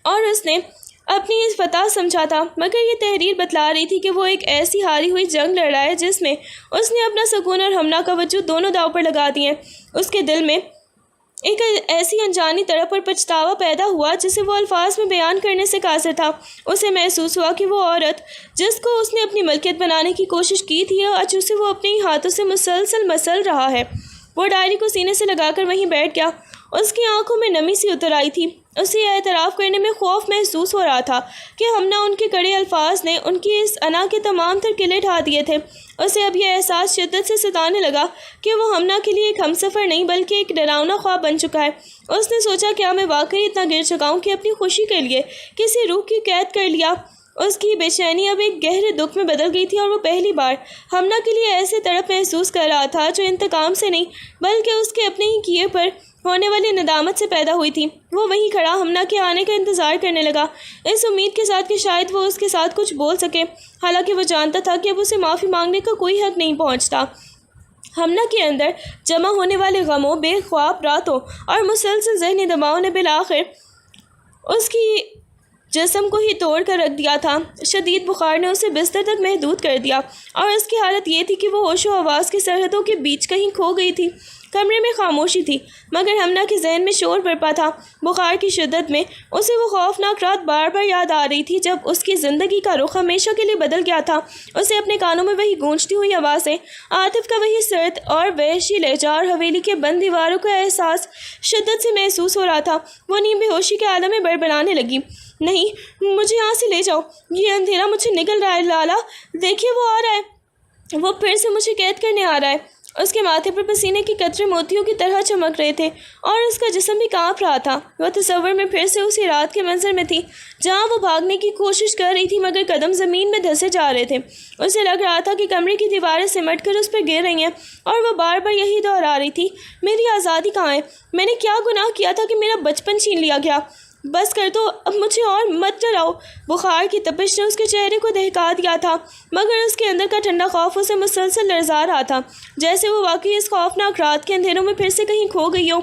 اور اس نے اپنی اس فتح سمجھا تھا، مگر یہ تحریر بتلا رہی تھی کہ وہ ایک ایسی ہاری ہوئی جنگ لڑ رہا ہے جس میں اس نے اپنا سکون اور ہمنا کا وجود دونوں داؤ پر لگا دیے۔ اس کے دل میں ایک ایسی انجانی تڑپ اور پچھتاوا پیدا ہوا جسے وہ الفاظ میں بیان کرنے سے قاصر تھا۔ اسے محسوس ہوا کہ وہ عورت جس کو اس نے اپنی ملکیت بنانے کی کوشش کی تھی آج اسے وہ اپنے ہی ہاتھوں سے مسلسل مسل رہا ہے۔ وہ ڈائری کو سینے سے لگا کر وہیں بیٹھ گیا۔ اس کی آنکھوں میں نمی سی اتر آئی تھی۔ اسے یہ اعتراف کرنے میں خوف محسوس ہو رہا تھا کہ ہمنا ان کے کڑے الفاظ نے ان کی اس انا کے تمام تر قلعے ڈھا دیے تھے۔ اسے اب یہ احساس شدت سے ستانے لگا کہ وہ ہمنا کے لیے ایک ہمسفر نہیں بلکہ ایک ڈراؤنا خواب بن چکا ہے۔ اس نے سوچا کیا میں واقعی اتنا گر چکا ہوں کہ اپنی خوشی کے لیے کسی روح کی قید کر لیا۔ اس کی بے چینی اب ایک گہرے دکھ میں بدل گئی تھی اور وہ پہلی بار ہمنا کے لیے ایسے تڑپ محسوس کر رہا تھا جو انتقام سے نہیں بلکہ اس کے اپنے ہی کیے پر ہونے والی ندامت سے پیدا ہوئی تھی۔ وہ وہیں کھڑا ہمنا کے آنے کا انتظار کرنے لگا، اس امید کے ساتھ کہ شاید وہ اس کے ساتھ کچھ بول سکے، حالانکہ وہ جانتا تھا کہ اب اسے معافی مانگنے کا کوئی حق نہیں پہنچتا۔ ہمنا کے اندر جمع ہونے والے غموں، بے خواب راتوں اور مسلسل ذہنی دباؤ نے بالآخر اس کی جسم کو ہی توڑ کر رکھ دیا تھا۔ شدید بخار نے اسے بستر تک محدود کر دیا اور اس کی حالت یہ تھی کہ وہ ہوش و حواس کی سرحدوں کے بیچ کہیں کھو گئی تھی۔ کمرے میں خاموشی تھی مگر ہمنا کے ذہن میں شور برپا تھا۔ بخار کی شدت میں اسے وہ خوفناک رات بار بار یاد آ رہی تھی جب اس کی زندگی کا رخ ہمیشہ کے لیے بدل گیا تھا۔ اسے اپنے کانوں میں وہی گونجتی ہوئی آوازیں، عاطف کا وہی سرد اور وحشی لہجہ اور حویلی کے بند دیواروں کا احساس شدت سے محسوس ہو رہا تھا۔ وہ نیم بے ہوشی کے عالم میں بڑبڑانے لگی، نہیں، مجھے یہاں سے لے جاؤ، یہ اندھیرا مجھے نگل رہا ہے، لالا دیکھیے وہ آ رہا ہے، وہ پھر سے مجھے قید کرنے آ رہا ہے۔ اس کے ماتھے پر پسینے کے قطرے موتیوں کی طرح چمک رہے تھے اور اس کا جسم بھی کانپ رہا تھا۔ وہ تصور میں پھر سے اسی رات کے منظر میں تھی جہاں وہ بھاگنے کی کوشش کر رہی تھی مگر قدم زمین میں دھسے جا رہے تھے۔ اسے لگ رہا تھا کہ کمرے کی دیواریں سمٹ کر اس پر گر رہی ہیں اور وہ بار بار یہی دہرا رہی تھی، میری آزادی کہاں ہے؟ میں نے کیا گناہ کیا تھا کہ میرا بچپن چھین لیا گیا؟ بس کر دو، اب مجھے اور مت ڈراؤ۔ بخار کی تپش نے اس کے چہرے کو دہکا دیا تھا مگر اس کے اندر کا ٹھنڈا خوف اسے مسلسل لرزا رہا تھا، جیسے وہ واقعی اس خوفناک رات کے اندھیروں میں پھر سے کہیں کھو گئی ہو۔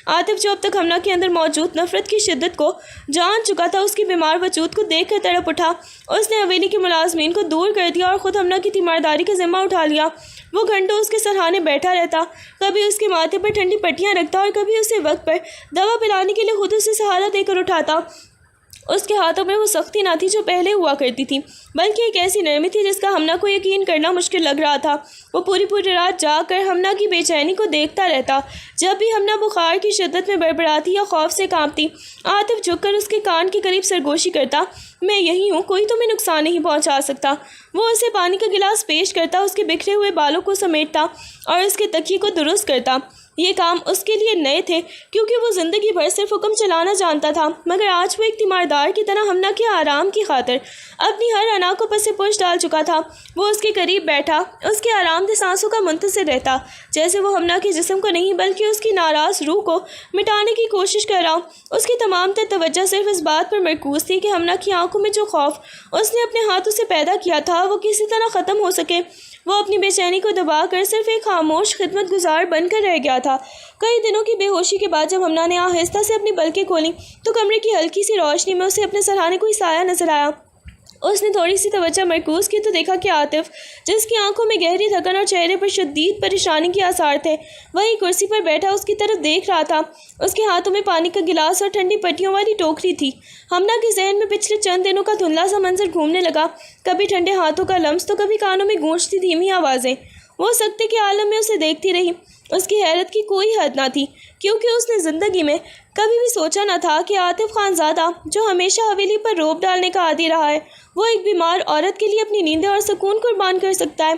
عاطف جو اب تک ہمنا کے اندر موجود نفرت کی شدت کو جان چکا تھا، اس کی بیمار وجود کو دیکھ کر تڑپ اٹھا۔ اس نے حویلی کے ملازمین کو دور کر دیا اور خود ہمنا کی تیمارداری کا ذمہ اٹھا لیا۔ وہ گھنٹوں اس کے سرہانے بیٹھا رہتا، کبھی اس کے ماتھے پر ٹھنڈی پٹیاں رکھتا اور کبھی اسے وقت پر دوا پلانے کے لیے خود اسے سہارا دے کر اٹھاتا۔ اس کے ہاتھوں میں وہ سختی نہ تھی جو پہلے ہوا کرتی تھی بلکہ ایک ایسی نرمی تھی جس کا ہمنا کو یقین کرنا مشکل لگ رہا تھا۔ وہ پوری رات جاگ کر ہمنا کی بے چینی کو دیکھتا رہتا۔ جب بھی ہمنا بخار کی شدت میں بڑبڑاتی یا خوف سے کانپتی، عاطف جھک کر اس کے کان کے قریب سرگوشی کرتا، میں یہی ہوں، کوئی تمہیں نقصان نہیں پہنچا سکتا۔ وہ اسے پانی کا گلاس پیش کرتا، اس کے بکھرے ہوئے بالوں کو سمیٹتا اور اس کے تکیے کو درست کرتا۔ یہ کام اس کے لیے نئے تھے کیونکہ وہ زندگی بھر صرف حکم چلانا جانتا تھا، مگر آج وہ ایک تیماردار کی طرح ہمنا کے آرام کی خاطر اپنی ہر انا کو پس پش ڈال چکا تھا۔ وہ اس کے قریب بیٹھا، اس کے آرام دہ سانسوں کا منتظر رہتا، جیسے وہ ہمنا کے جسم کو نہیں بلکہ اس کی ناراض روح کو مٹانے کی کوشش کر رہا۔ اس کی تمام تر توجہ صرف اس بات پر مرکوز تھی کہ ہمنا کی آنکھوں میں جو خوف اس نے اپنے ہاتھوں سے پیدا کیا تھا وہ کسی طرح ختم ہو سکے۔ وہ اپنی بے چینی کو دبا کر صرف ایک خاموش خدمت گزار بن کر رہ گیا تھا۔ کئی دنوں کی بے ہوشی کے بعد جب ہمنا نے آہستہ سے اپنی پلکیں کھولیں تو کمرے کی ہلکی سی روشنی میں اسے اپنے سرہانے کوئی سایہ نظر آیا۔ اس نے تھوڑی سی توجہ مرکوز کی تو دیکھا کہ عاطف، جس کی آنکھوں میں گہری تھکن اور چہرے پر شدید پریشانی کے آثار تھے، وہی کرسی پر بیٹھا اس کی طرف دیکھ رہا تھا۔ اس کے ہاتھوں میں پانی کا گلاس اور ٹھنڈی پٹیوں والی ٹوکری تھی۔ ہمنا کے ذہن میں پچھلے چند دنوں کا دھندلا سا منظر گھومنے لگا، کبھی ٹھنڈے ہاتھوں کا لمس تو کبھی کانوں میں گونجتی دھیمی آوازیں۔ وہ سکتے کے عالم میں اسے دیکھتی رہی۔ اس کی حیرت کی کوئی حد نہ تھی کیونکہ اس نے زندگی میں کبھی بھی سوچا نہ تھا کہ عاطف خانزادہ، جو ہمیشہ حویلی پر روب ڈالنے کا عادی رہا ہے، وہ ایک بیمار عورت کے لیے اپنی نیندیں اور سکون قربان کر سکتا ہے۔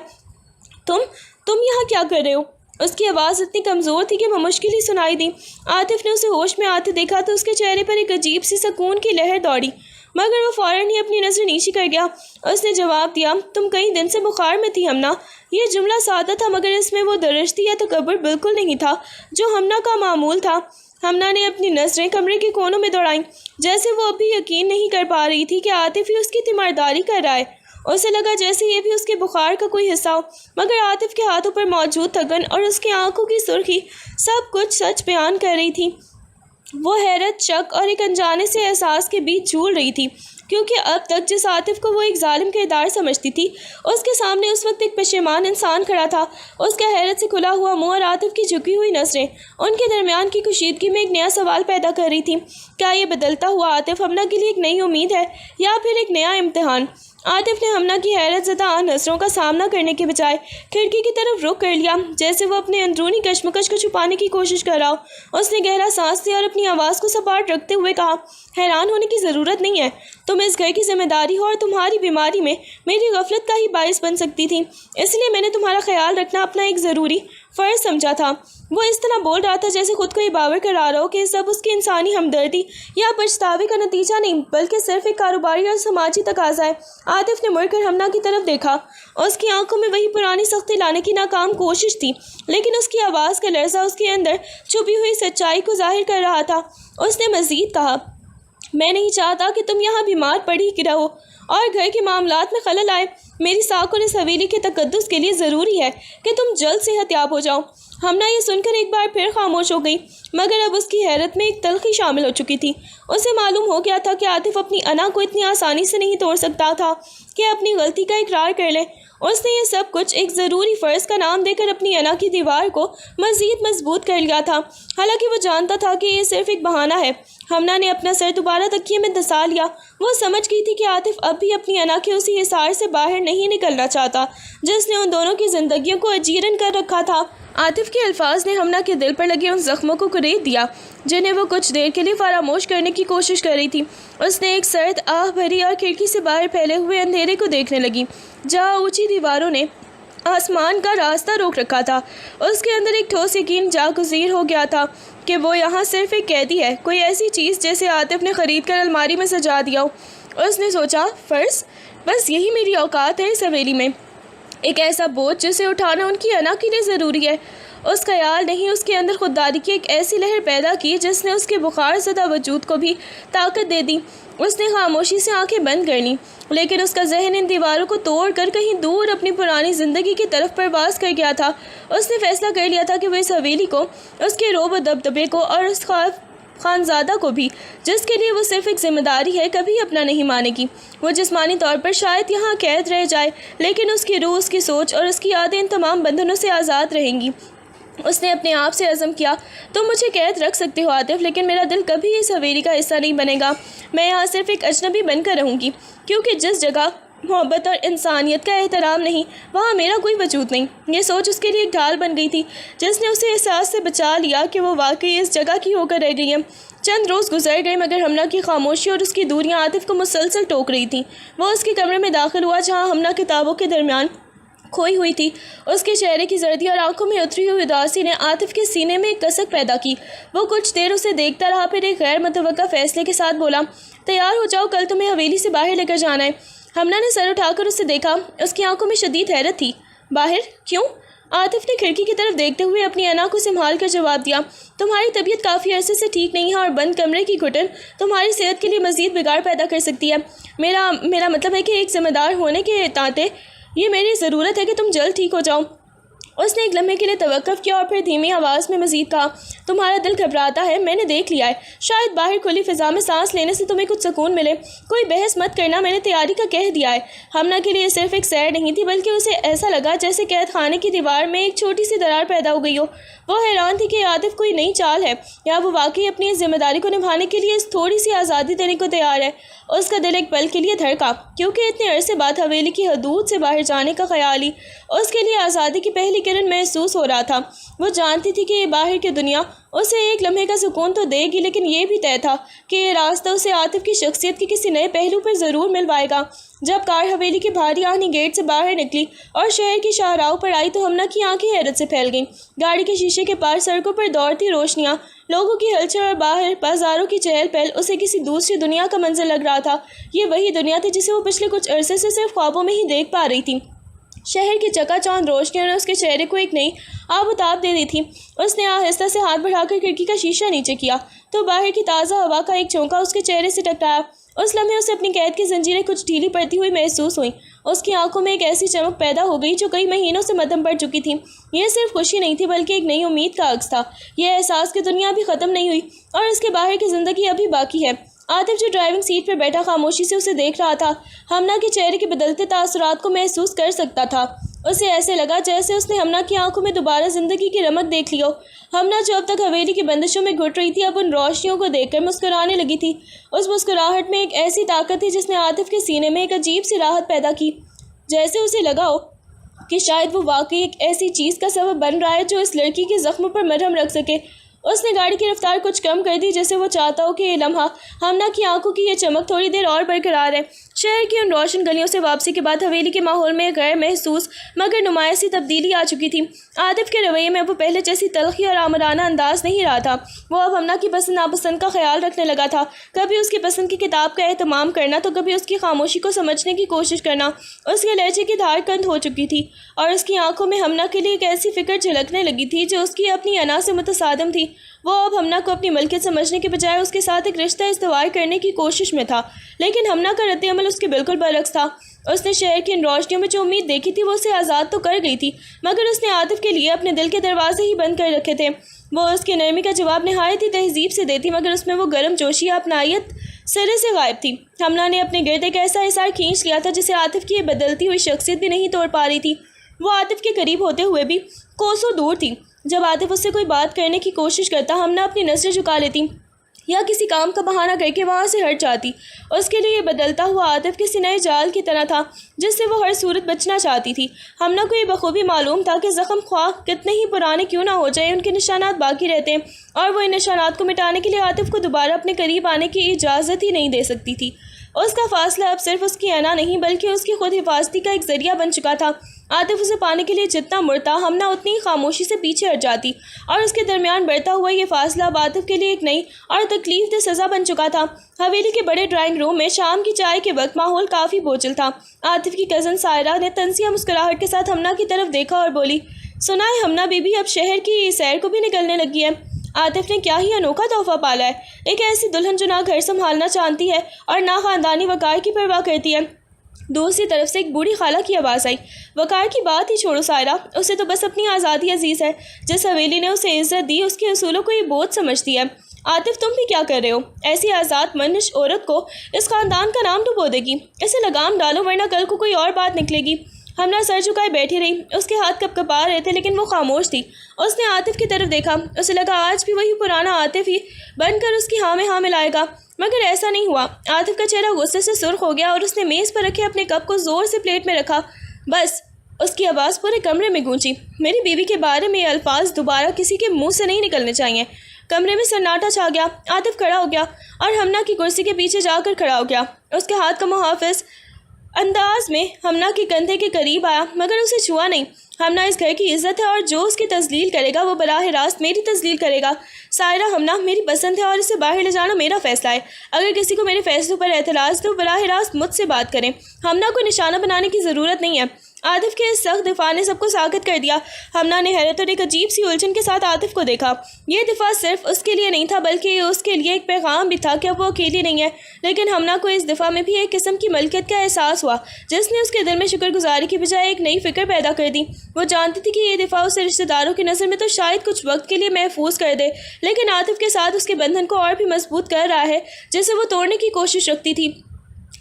تم یہاں کیا کر رہے ہو؟ اس کی آواز اتنی کمزور تھی کہ وہ مشکل ہی سنائی دی۔ عاطف نے اسے ہوش میں آتے دیکھا تو اس کے چہرے پر ایک عجیب سی سکون کی لہر دوڑی۔ مگر وہ فوراً ہی اپنی نظر نیچی کر گیا۔ اس نے جواب دیا، تم کئی دن سے بخار میں تھی ہمنا۔ یہ جملہ سادہ تھا مگر اس میں وہ درشتی یا تکبر بالکل نہیں تھا جو ہمنا کا معمول تھا۔ ہمنا نے اپنی نظریں کمرے کے کونوں میں دوڑائیں، جیسے وہ ابھی یقین نہیں کر پا رہی تھی کہ عاطف ہی اس کی تیمارداری کر رہا ہے۔ اسے لگا جیسے یہ بھی اس کے بخار کا کوئی حصہ ہو، مگر عاطف کے ہاتھوں پر موجود تھکن اور اس کی آنکھوں کی سرخی سب کچھ سچ بیان کر رہی تھی۔ وہ حیرت، شک اور ایک انجانے سے احساس کے بیچ جھول رہی تھی، کیونکہ اب تک جس عاطف کو وہ ایک ظالم کردار سمجھتی تھی، اس کے سامنے اس وقت ایک پشیمان انسان کھڑا تھا۔ اس کا حیرت سے کھلا ہوا منہ اور عاطف کی جھکی ہوئی نظریں ان کے درمیان کی کشیدگی میں ایک نیا سوال پیدا کر رہی تھی۔ کیا یہ بدلتا ہوا عاطف ہمنا کے لیے ایک نئی امید ہے یا پھر ایک نیا امتحان؟ عاطف نے ہمنا کی حیرت زدہ نظروں کا سامنا کرنے کے بجائے کھڑکی کی طرف رخ کر لیا، جیسے وہ اپنے اندرونی کشمکش کو چھپانے کی کوشش کر رہا ہو۔ اس نے گہرا سانس لیا اور اپنی آواز کو سپاٹ رکھتے ہوئے کہا، حیران ہونے کی ضرورت نہیں ہے، تم اس گھر کی ذمہ داری ہو اور تمہاری بیماری میں میری غفلت کا ہی باعث بن سکتی تھی، اس لیے میں نے تمہارا خیال رکھنا اپنا ایک ضروری فرض سمجھا تھا۔ وہ اس طرح بول رہا تھا جیسے خود کو یہ باور کرا رہا ہو کہ یہ سب اس کی انسانی ہمدردی یا پچھتاوے کا نتیجہ نہیں، بلکہ صرف ایک کاروباری اور سماجی تقاضا ہے۔ عاطف نے مڑ کر ہمنا کی طرف دیکھا۔ اس کی آنکھوں میں وہی پرانی سختی لانے کی ناکام کوشش تھی، لیکن اس کی آواز کا لرزہ اس کے اندر چھپی ہوئی سچائی کو ظاہر کر رہا تھا۔ اس نے مزید کہا، میں نہیں چاہتا کہ تم یہاں بیمار پڑی رہو اور گھر کے معاملات میں خلل آئے۔ میری ساکھ اور اس حویلی کے تقدس کے لیے ضروری ہے کہ تم جلد صحت یاب ہو جاؤ۔ ہمنا یہ سن کر ایک بار پھر خاموش ہو گئی، مگر اب اس کی حیرت میں ایک تلخی شامل ہو چکی تھی۔ اسے معلوم ہو گیا تھا کہ عاطف اپنی انا کو اتنی آسانی سے نہیں توڑ سکتا تھا کہ اپنی غلطی کا اقرار کر لے۔ اس نے یہ سب کچھ ایک ضروری فرض کا نام دے کر اپنی انا کی دیوار کو مزید مضبوط کر لیا تھا، حالانکہ وہ جانتا تھا کہ یہ صرف ایک بہانہ ہے۔ ہمنا نے اپنا سر دوبارہ تکیے میں دسا لیا۔ وہ سمجھ گئی تھی کہ عاطف اب بھی اپنی انا کے اسی حصار سے باہر نہیں نکلنا چاہتا جس نے ان دونوں کی زندگیوں کو اجیرن کر رکھا تھا۔ عاطف کے الفاظ نے ہمنا کے دل پر لگے ان زخموں کو کریت دیا جنہیں وہ کچھ دیر کے لیے فراموش کرنے کی کوشش کر رہی تھی۔ اس نے ایک سرد آہ بھری اور کھڑکی سے باہر پھیلے ہوئے اندھیرے کو دیکھنے لگی، جہاں اونچی دیواروں نے آسمان کا راستہ روک رکھا تھا۔ اس کے اندر ایک ٹھوس یقین جاگزیر ہو گیا تھا کہ وہ یہاں صرف ایک قیدی ہے، کوئی ایسی چیز جیسے عاطف نے خرید کر الماری میں سجا دیا ہو۔ اس نے سوچا، فرض، بس یہی میری اوقات ہے اس حویلی میں، ایک ایسا بوجھ جسے اٹھانا ان کی انا کے لیے ضروری ہے۔ اس خیال نہیں اس کے اندر خودداری کی ایک ایسی لہر پیدا کی جس نے اس کے بخار زدہ وجود کو بھی طاقت دے دی۔ اس نے خاموشی سے آنکھیں بند کر لیں، لیکن اس کا ذہن ان دیواروں کو توڑ کر کہیں دور اپنی پرانی زندگی کی طرف پرواز کر گیا تھا۔ اس نے فیصلہ کر لیا تھا کہ وہ اس حویلی کو، اس کے رعب و دبدبے کو اور اس خانزادہ کو بھی، جس کے لیے وہ صرف ایک ذمہ داری ہے، کبھی اپنا نہیں مانے گی۔ وہ جسمانی طور پر شاید یہاں قید رہ جائے، لیکن اس کی روح، اس کی سوچ اور اس کی یادیں ان تمام بندھنوں سے آزاد رہیں گی۔ اس نے اپنے آپ سے عزم کیا، تم مجھے قید رکھ سکتے ہو عاطف، لیکن میرا دل کبھی اس حویلی کا حصہ نہیں بنے گا۔ میں یہاں صرف ایک اجنبی بن کر رہوں گی، کیونکہ جس جگہ محبت اور انسانیت کا احترام نہیں، وہاں میرا کوئی وجود نہیں۔ یہ سوچ اس کے لیے ایک ڈھال بن گئی تھی جس نے اسے احساس سے بچا لیا کہ وہ واقعی اس جگہ کی ہو کر رہ گئی ہے۔ چند روز گزر گئے مگر ہمنا کی خاموشی اور اس کی دوریاں عاطف کو مسلسل ٹوک رہی تھیں۔ وہ اس کے کمرے میں داخل ہوا جہاں ہمنا کتابوں کے درمیان کھوئی ہوئی تھی۔ اس کے چہرے کی زردی اور آنکھوں میں اتری ہوئی اداسی نے عاطف کے سینے میں ایک کسک پیدا کی۔ وہ کچھ دیر اسے دیکھتا رہا، پھر ایک غیر متوقع فیصلے کے ساتھ بولا، تیار ہو جاؤ، کل تمہیں حویلی سے باہر لے کر جانا ہے۔ ہمنا نے سر اٹھا کر اسے دیکھا، اس کی آنکھوں میں شدید حیرت تھی۔ باہر؟ کیوں؟ عاطف نے کھڑکی کی طرف دیکھتے ہوئے اپنی انا کو سنبھال کر جواب دیا، تمہاری طبیعت کافی عرصے سے ٹھیک نہیں ہے اور بند کمرے کی گھٹن تمہاری صحت کے لیے مزید بگاڑ پیدا کر سکتی ہے۔ میرا مطلب ہے کہ ایک ذمہ دار ہونے کے ناطے یہ میری ضرورت ہے کہ تم جلد ٹھیک ہو جاؤ۔ اس نے ایک لمحے کے لیے توقف کیا اور پھر دھیمی آواز میں مزید کہا، تمہارا دل گھبراتا ہے، میں نے دیکھ لیا ہے، شاید باہر کھلی فضا میں سانس لینے سے تمہیں کچھ سکون ملے۔ کوئی بحث مت کرنا، میں نے تیاری کا کہہ دیا ہے۔ ہمنا کے لیے صرف ایک سیر نہیں تھی، بلکہ اسے ایسا لگا جیسے قید خانے کی دیوار میں ایک چھوٹی سی درار پیدا ہو گئی ہو۔ وہ حیران تھی کہ عاطف کوئی نئی چال ہے یا وہ واقعی اپنی اس ذمہ داری کو نبھانے کے لیے اس تھوڑی سی آزادی دینے کو تیار ہے۔ اس کا دل ایک پل کے لیے دھڑکا، کیونکہ اتنے عرصے بعد حویلی کی حدود سے باہر جانے کا خیال ہی اس کے لیے آزادی کی پہلی کرن محسوس ہو رہا تھا۔ وہ جانتی تھی کہ یہ باہر کی دنیا اسے ایک لمحے کا سکون تو دے گی، لیکن یہ بھی طے تھا کہ یہ راستہ اسے عاطف کی شخصیت کے کسی نئے پہلو پر ضرور ملوائے گا۔ جب کار حویلی کی بھاری آہنی گیٹ سے باہر نکلی اور شہر کی شاہراہوں پر آئی تو ہمنا کی آنکھیں حیرت سے پھیل گئیں۔ گاڑی کے شیشے کے پار سڑکوں پر دوڑتی روشنیاں، لوگوں کی ہلچل اور باہر بازاروں کی چہل پہل اسے کسی دوسری دنیا کا منظر لگ رہا تھا۔ یہ وہی دنیا تھی جسے وہ پچھلے کچھ عرصے سے صرف خوابوں میں ہی دیکھ پا رہی تھی۔ شہر کی چکا چوند روشنیوں نے اس کے چہرے کو ایک نئی آب و تاب دے دی تھی۔ اس نے آہستہ سے ہاتھ بڑھا کر کھڑکی کا شیشہ نیچے کیا تو باہر کی تازہ ہوا کا ایک جھونکا اس کے چہرے سے ٹکرایا۔ اس لمحے اسے اپنی قید کی زنجیریں کچھ ڈھیلی پڑتی ہوئی محسوس ہوئیں۔ اس کی آنکھوں میں ایک ایسی چمک پیدا ہو گئی جو کئی مہینوں سے مدھم پڑ چکی تھی۔ یہ صرف خوشی نہیں تھی بلکہ ایک نئی امید کا عکس تھا۔ یہ احساس کہ دنیا ابھی ختم نہیں ہوئی اور اس کے باہر کی زندگی ابھی باقی ہے۔ عاطف جو ڈرائیونگ سیٹ پر بیٹھا خاموشی سے اسے دیکھ رہا تھا، ہمنا کے چہرے کے بدلتے تاثرات کو محسوس کر سکتا تھا۔ اسے ایسے لگا جیسے اس نے ہمنا کی آنکھوں میں دوبارہ زندگی کی رمق دیکھ لی ہو۔ ہمنا جو اب تک حویلی کی بندشوں میں گھٹ رہی تھی، اب ان روشنیوں کو دیکھ کر مسکرانے لگی تھی۔ اس مسکراہٹ میں ایک ایسی طاقت تھی جس نے عاطف کے سینے میں ایک عجیب سی راحت پیدا کی، جیسے اسے لگا ہو کہ شاید وہ واقعی ایک ایسی چیز کا سبب بن رہا ہے جو اس لڑکی کے زخموں پر مرہم رکھ سکے۔ اس نے گاڑی کی رفتار کچھ کم کر دی جیسے وہ چاہتا ہو کہ یہ لمحہ ہمنا کی آنکھوں کی یہ چمک تھوڑی دیر اور برقرار ہے۔ شہر کی ان روشن گلیوں سے واپسی کے بعد حویلی کے ماحول میں ایک غیر محسوس مگر نمایاں سی تبدیلی آ چکی تھی۔ عاطف کے رویے میں وہ پہلے جیسی تلخی اور آمرانہ انداز نہیں رہا تھا۔ وہ اب ہمنا کی پسند ناپسند کا خیال رکھنے لگا تھا، کبھی اس کی پسند کی کتاب کا اہتمام کرنا تو کبھی اس کی خاموشی کو سمجھنے کی کوشش کرنا۔ اس کے لہجے کی دھار کند ہو چکی تھی اور اس کی آنکھوں میں ہمنا کے لیے ایک ایسی فکر جھلکنے لگی تھی جو اس کی اپنی انا سے متصادم تھی۔ وہ اب ہمنا کو اپنی ملکیت سمجھنے کے بجائے اس کے ساتھ ایک رشتہ استوار کرنے کی کوشش میں تھا، لیکن ہمنا کا رد عمل اس کے بالکل برعکس تھا۔ اس نے شہر کی ان روشنیوں میں جو امید دیکھی تھی وہ اسے آزاد تو کر گئی تھی، مگر اس نے عاطف کے لیے اپنے دل کے دروازے ہی بند کر رکھے تھے۔ وہ اس کی نرمی کا جواب نہایت ہی تہذیب سے دیتی، مگر اس میں وہ گرم جوشی یا اپنائیت سرے سے غائب تھی۔ ہمنا نے اپنے گرد ایک ایسا حصار کھینچ لیا تھا جسے عاطف کی یہ بدلتی ہوئی شخصیت بھی نہیں توڑ پا رہی تھی۔ وہ عاطف کے قریب ہوتے ہوئے بھی کوسوں دور تھی۔ جب عاطف اس سے کوئی بات کرنے کی کوشش کرتا، ہمنا اپنی نظریں جھکا لیتی یا کسی کام کا بہانہ کر کے وہاں سے ہٹ جاتی۔ اس کے لیے یہ بدلتا ہوا عاطف کسی نئے جال کی طرح تھا جس سے وہ ہر صورت بچنا چاہتی تھی۔ ہمنا کو یہ بخوبی معلوم تھا کہ زخم خواہ کتنے ہی پرانے کیوں نہ ہو جائیں، ان کے نشانات باقی رہتے ہیں اور وہ ان نشانات کو مٹانے کے لیے عاطف کو دوبارہ اپنے قریب آنے کی اجازت ہی نہیں دے سکتی تھی۔ اس کا فاصلہ اب صرف اس کی انا نہیں بلکہ اس کی خود حفاظتی کا ایک ذریعہ بن چکا تھا۔ عاطف اسے پانے کے لیے جتنا مڑتا، ہمنا اتنی ہی خاموشی سے پیچھے ہٹ جاتی اور اس کے درمیان بڑھتا ہوا یہ فاصلہ اب عاطف کے لیے ایک نئی اور تکلیف دہ سزا بن چکا تھا۔ حویلی کے بڑے ڈرائنگ روم میں شام کی چائے کے وقت ماحول کافی بوجھل تھا۔ عاطف کی کزن سائرہ نے طنزیہ مسکراہٹ کے ساتھ ہمنا کی طرف دیکھا اور بولی، سنا ہے ہمنا بی بی اب شہر کی سیر کو بھی نکلنے لگی ہے۔ عاطف نے کیا ہی انوکھا تحفہ پالا ہے، ایک ایسی دلہن جو نہ گھر سنبھالنا چاہتی ہے اور نہ خاندانی وقار کی پرواہ کرتی ہے۔ دوسری طرف سے ایک بوڑھی خالہ کی آواز آئی، وقار کی بات ہی چھوڑو سائرہ، اسے تو بس اپنی آزادی عزیز ہے۔ جس حویلی نے اسے عزت دی اس کے اصولوں کو یہ بوجھ سمجھتی ہے۔ عاطف تم بھی کیا کر رہے ہو؟ ایسی آزاد منش عورت کو اس خاندان کا نام ڈبو دے گی، اسے لگام ڈالو ورنہ کل کو کوئی اور بات نکلے گی۔ ہمنا سر جھکائے بیٹھی رہی، اس کے ہاتھ کپ کپا رہے تھے لیکن وہ خاموش تھی۔ اس نے عاطف کی طرف دیکھا، اسے لگا آج بھی وہی پرانا عاطف ہی بن کر اس کی ہاں میں ہاں ملائے گا، مگر ایسا نہیں ہوا۔ عاطف کا چہرہ غصے سے سرخ ہو گیا اور اس نے میز پر رکھے اپنے کپ کو زور سے پلیٹ میں رکھا۔ بس، اس کی آواز پورے کمرے میں گونجی، میری بیوی کے بارے میں یہ الفاظ دوبارہ کسی کے منہ سے نہیں نکلنے چاہیے۔ کمرے میں سناٹا چھا گیا۔ عاطف کھڑا ہو گیا اور ہمنا کی کرسی کے پیچھے جا کر کھڑا ہو گیا۔ اس کے ہاتھ کا محافظ انداز میں ہمنا کے کندھے کے قریب آیا مگر اسے چھوا نہیں۔ ہمنا اس گھر کی عزت ہے اور جو اس کی تذلیل کرے گا وہ براہ راست میری تذلیل کرے گا۔ سائرہ، ہمنا میری پسند ہے اور اسے باہر لے جانا میرا فیصلہ ہے۔ اگر کسی کو میرے فیصلوں پر اعتراض تو براہ راست مجھ سے بات کریں، ہمنا کو نشانہ بنانے کی ضرورت نہیں ہے۔ عاطف کے اس سخت دفاع نے سب کو ساکت کر دیا۔ ہمنا نے حیرت اور ایک عجیب سی الجھن کے ساتھ عاطف کو دیکھا۔ یہ دفاع صرف اس کے لیے نہیں تھا بلکہ یہ اس کے لیے ایک پیغام بھی تھا کہ اب وہ اکیلی نہیں ہے۔ لیکن ہمنا کو اس دفاع میں بھی ایک قسم کی ملکیت کا احساس ہوا جس نے اس کے دل میں شکر گزاری کی بجائے ایک نئی فکر پیدا کر دی۔ وہ جانتی تھی کہ یہ دفاع اسے رشتہ داروں کی نظر میں تو شاید کچھ وقت کے لیے محفوظ کر دے، لیکن عاطف کے ساتھ اس کے بندھن کو اور بھی مضبوط کر رہا ہے جسے وہ توڑنے کی کوشش رکھتی تھی۔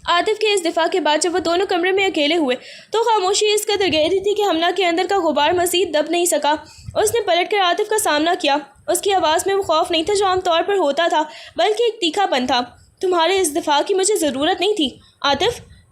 عاطف کے اس دفاع کے بعد جب وہ دونوں کمرے میں اکیلے ہوئے تو خاموشی اس قدر گہری تھی کہ ہمنا کے اندر کا غبار مزید دب نہیں سکا۔ اس نے پلٹ کر عاطف کا سامنا کیا۔ اس کی آواز میں وہ خوف نہیں تھا جو عام طور پر ہوتا تھا بلکہ ایک تیکھا پن تھا۔ تمہارے اس دفاع کی مجھے ضرورت نہیں تھی عاطف۔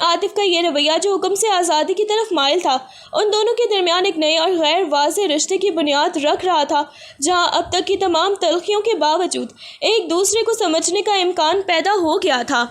عاطف کا یہ رویہ جو حکم سے آزادی کی طرف مائل تھا ان دونوں کے درمیان ایک نئے اور غیر واضح رشتے کی بنیاد رکھ رہا تھا، جہاں اب تک کی تمام تلخیوں کے باوجود ایک دوسرے کو سمجھنے کا امکان پیدا ہو گیا تھا۔